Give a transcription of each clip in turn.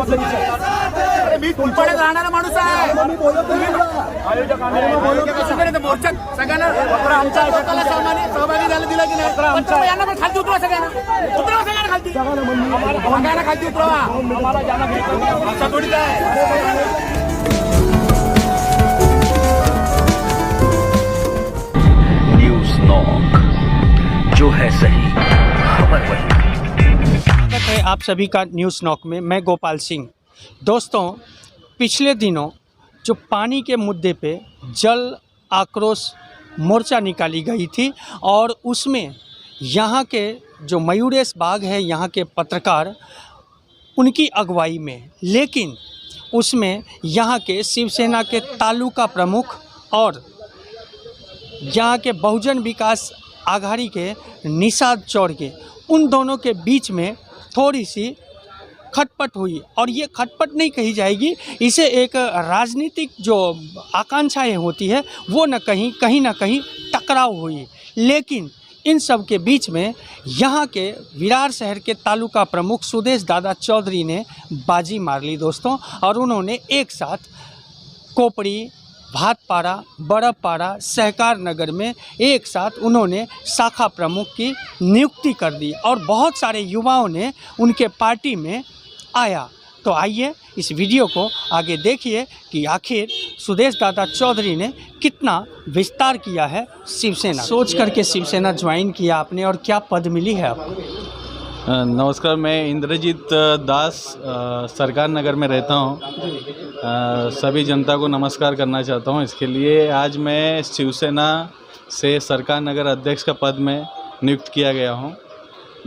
मी फुलपाड्यात राहणारा माणूस आहे. मोर्चात सगळ्यांना आमच्या स्वतःला सहभागी झालं दिलं की नाही. यांना पण खालती उतरवा, सगळ्यांना खालती, सगळ्यांना खालती उतरवा. असं थोडीच आहे. न्यूज़ नॉक, जो है सही खबर वही। स्वागत है आप सभी का न्यूज़ नॉक में। मैं गोपाल सिंह। दोस्तों, पिछले दिनों जो पानी के मुद्दे पे जल आक्रोश मोर्चा निकाली गई थी और उसमें यहाँ के जो मयूरेश बाग है, यहाँ के पत्रकार, उनकी अगुवाई में, लेकिन उसमें यहाँ के शिवसेना के तालुका प्रमुख और यहाँ के बहुजन विकास आघाड़ी के निषाद चौड़गे, उन दोनों के बीच में थोड़ी सी खटपट हुई। और ये खटपट नहीं कही जाएगी, इसे एक राजनीतिक जो आकांक्षाएं होती है वो कहीं ना कहीं टकराव हुई। लेकिन इन सब के बीच में यहाँ के विरार शहर के तालुका प्रमुख सुदेश दादा चौधरी ने बाजी मार ली दोस्तों, और उन्होंने एक साथ कोपड़ी, भातपाड़ा, बड़पाड़ा, सहकार नगर में एक साथ उन्होंने शाखा प्रमुख की नियुक्ति कर दी और बहुत सारे युवाओं ने उनके पार्टी में आया। तो आइए इस वीडियो को आगे देखिए कि आखिर सुदेश दादा चौधरी ने कितना विस्तार किया है शिवसेना। सोच करके शिवसेना ज्वाइन किया आपने, और क्या पद मिली है आपको? नमस्कार, मैं इंद्रजीत दास सरकार नगर में रहता हूँ। सभी जनता को नमस्कार करना चाहता हूँ। इसके लिए आज मैं शिवसेना से सरकार नगर अध्यक्ष का पद में नियुक्त किया गया हूँ।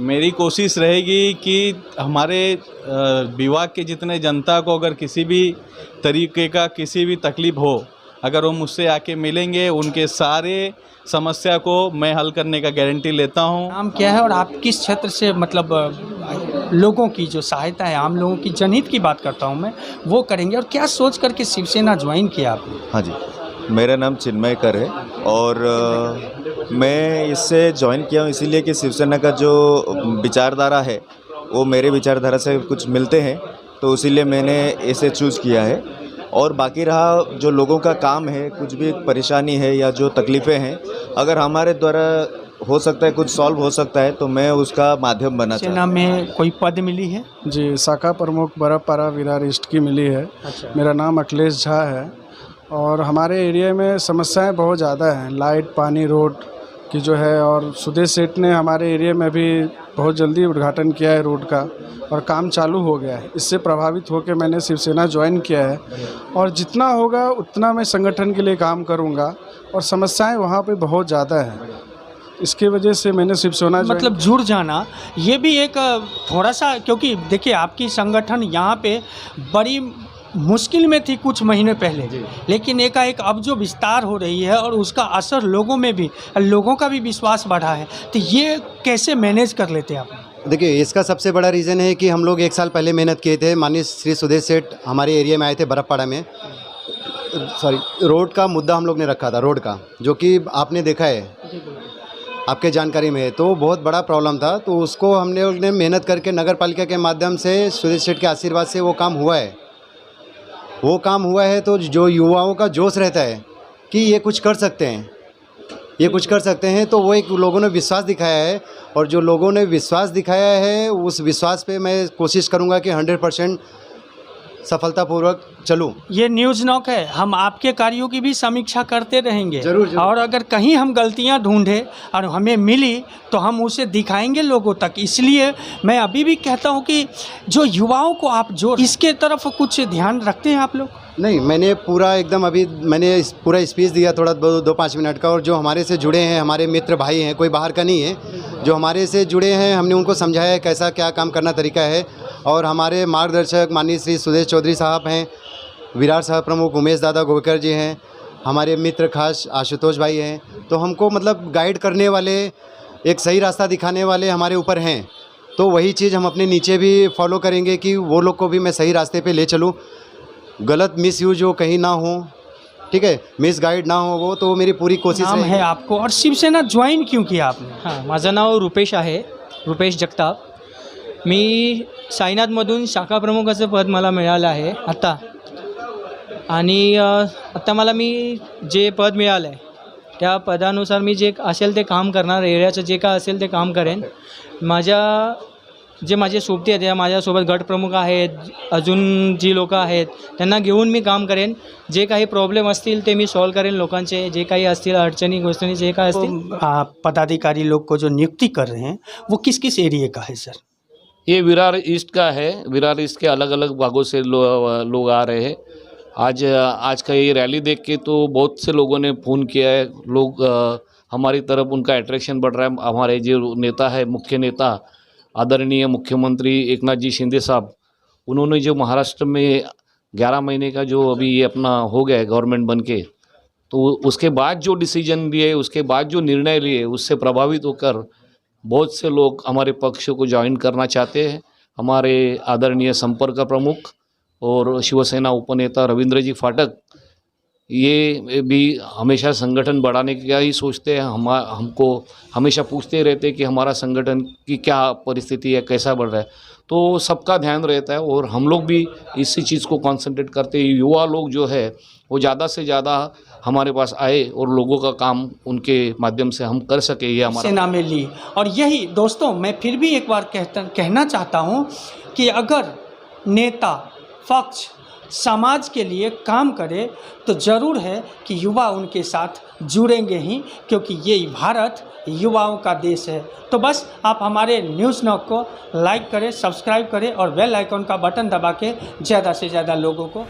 मेरी कोशिश रहेगी कि हमारे विभाग के जितने जनता को अगर किसी भी तरीके का किसी भी तकलीफ़ हो, अगर वो मुझसे आके मिलेंगे, उनके सारे समस्या को मैं हल करने का गारंटी लेता हूं। नाम क्या है और आप किस क्षेत्र से, मतलब लोगों की जो सहायता है, आम लोगों की जनहित की बात करता हूं मैं, वो करेंगे, और क्या सोच करके शिवसेना ज्वाइन किया आपने? हाँ जी, मेरा नाम चिन्मय कर है और मैं इससे ज्वाइन किया हूँ इसीलिए कि शिवसेना का जो विचारधारा है वो मेरे विचारधारा से कुछ मिलते हैं, तो इसीलिए मैंने इसे चूज़ किया है। और बाकी रहा जो लोगों का काम है, कुछ भी परेशानी है या जो तकलीफ़ें हैं, अगर हमारे द्वारा हो सकता है कुछ सॉल्व हो सकता है तो मैं उसका माध्यम बना चाहता हूं। सेना में कोई पद मिली है? जी, शाखा प्रमुख बड़पाड़ा विरार ईस्ट की मिली है। अच्छा। मेरा नाम अखिलेश झा है और हमारे एरिया में समस्याएं बहुत ज़्यादा हैं, लाइट, पानी, रोड की जो है। और सुदेश सेठ ने हमारे एरिया में भी बहुत जल्दी उद्घाटन किया है रोड का और काम चालू हो गया है। इससे प्रभावित होकर मैंने शिवसेना ज्वाइन किया है और जितना होगा उतना मैं संगठन के लिए काम करूंगा। और समस्याएं वहाँ पे बहुत ज़्यादा हैं, इसकी वजह से मैंने शिवसेना मतलब जुड़ जाना, ये भी एक थोड़ा सा, क्योंकि देखिए आपकी संगठन यहाँ पे बड़ी मुश्किल में थी कुछ महीने पहले, लेकिन एकाएक अब जो विस्तार हो रही है और उसका असर लोगों में भी, लोगों का भी विश्वास बढ़ा है, तो ये कैसे मैनेज कर लेते हैं आप? देखिए, इसका सबसे बड़ा रीज़न है कि हम लोग 1 साल पहले मेहनत किए थे। माननीय श्री सुदेश सेठ हमारे एरिया में आए थे, बड़पाड़ा में। रोड का मुद्दा हम लोग ने रखा था, रोड का, जो कि आपने देखा है, आपके जानकारी में है, तो बहुत बड़ा प्रॉब्लम था। तो उसको हमने लोग ने मेहनत करके नगर पालिका के माध्यम से, सुदेश सेठ के आशीर्वाद से वो काम हुआ है। वो काम हुआ है तो जो युवाओं का जोश रहता है कि ये कुछ कर सकते हैं, ये कुछ कर सकते हैं, तो वो एक लोगों ने विश्वास दिखाया है। और जो लोगों ने विश्वास दिखाया है, उस विश्वास पे मैं कोशिश करूंगा कि 100% सफलतापूर्वक चलूं। ये न्यूज़ नॉक है, हम आपके कार्यों की भी समीक्षा करते रहेंगे। जरूर। और अगर कहीं हम गलतियां ढूंढे और हमें मिली तो हम उसे दिखाएंगे लोगों तक। इसलिए मैं अभी भी कहता हूं कि जो युवाओं को आप जो इसके तरफ कुछ ध्यान रखते हैं आप लोग? नहीं, मैंने पूरा एकदम अभी मैंने पूरा स्पीच दिया थोड़ा 2-5 मिनट का। और जो हमारे से जुड़े हैं, हमारे मित्र भाई हैं, कोई बाहर का नहीं है, जो हमारे से जुड़े हैं, हमने उनको समझाया है कैसा क्या काम करना तरीका है। और हमारे मार्गदर्शक माननीय श्री सुदेश चौधरी साहब हैं, विरार सह प्रमुख उमेश दादा गोवेकर जी हैं, हमारे मित्र खास आशुतोष भाई हैं। तो हमको मतलब गाइड करने वाले, एक सही रास्ता दिखाने वाले हमारे ऊपर हैं। तो वही चीज़ हम अपने नीचे भी फॉलो करेंगे कि वो लोग को भी मैं सही रास्ते पे ले चलूँ, गलत मिस यूज हो कहीं ना हो, ठीक है, मिस गाइड ना हो वो, तो मेरी पूरी कोशिश है आपको। और शिवसेना ज्वाइन क्यों किया आपने? हां, माझं नाव रुपेश आहे, रुपेश जगताप। मी साईनाथमधून शाखा प्रमुखाचं पद मला मिळालं आहे आता. आणि आता मला मी जे पद मिळालं आहे त्या पदानुसार मी जे असेल ते काम करणार. एरियाचं जे काय असेल ते काम करेन. माझे सोबती आहेत, या माझ्यासोबत गटप्रमुख आहेत, अजून जी लोकं आहेत त्यांना घेऊन मी काम करेन. जे काही प्रॉब्लेम असतील ते मी सॉल्व करेन. लोकांचे जे काही असतील अडचणी गोष्टी जे काय असतील. पदाधिकारी लोग को जो नियुक्ति कर रहे हैं वो किस किस एरिया का है सर? ये विरार ईस्ट का है. विरार ईस्ट के अलग अलग भागों से लोग आ रहे हैं. आज का ये रैली देख के तो बहुत से लोगों ने फ़ोन किया है. लोग हमारी तरफ उनका अट्रैक्शन बढ़ रहा है. हमारे जो नेता है, मुख्य नेता आदरणीय मुख्यमंत्री एकनाथ जी शिंदे साहब, उन्होंने जो महाराष्ट्र में 11 महीने का जो अभी ये अपना हो गया है गवर्नमेंट बन के, तो उसके बाद जो डिसीजन लिए, उसके बाद जो निर्णय लिए, उससे प्रभावित होकर बहुत से लोग हमारे पक्ष को ज्वाइन करना चाहते हैं. हमारे आदरणीय संपर्क प्रमुख और शिवसेना उपनेता रविंद्र जी फाटक ये भी हमेशा संगठन बढ़ाने का ही सोचते हैं. हमको हमेशा पूछते रहते हैं कि हमारा संगठन की क्या परिस्थिति है, कैसा बढ़ रहा है. तो सबका ध्यान रहता है और हम लोग भी इसी चीज़ को कंसंट्रेट करते हैं. युवा लोग जो है वो ज़्यादा से ज़्यादा हमारे पास आए और लोगों का काम उनके माध्यम से हम कर सके, ये हमारा सेना में ली. और यही दोस्तों मैं फिर भी एक बार कहना चाहता हूँ कि अगर नेता पक्ष समाज के लिए काम करे तो ज़रूर है कि युवा उनके साथ जुड़ेंगे ही, क्योंकि ये भारत युवाओं का देश है. तो बस आप हमारे न्यूज़ नॉक को लाइक करें, सब्सक्राइब करें और बेल आइकन का बटन दबा के ज़्यादा से ज़्यादा लोगों को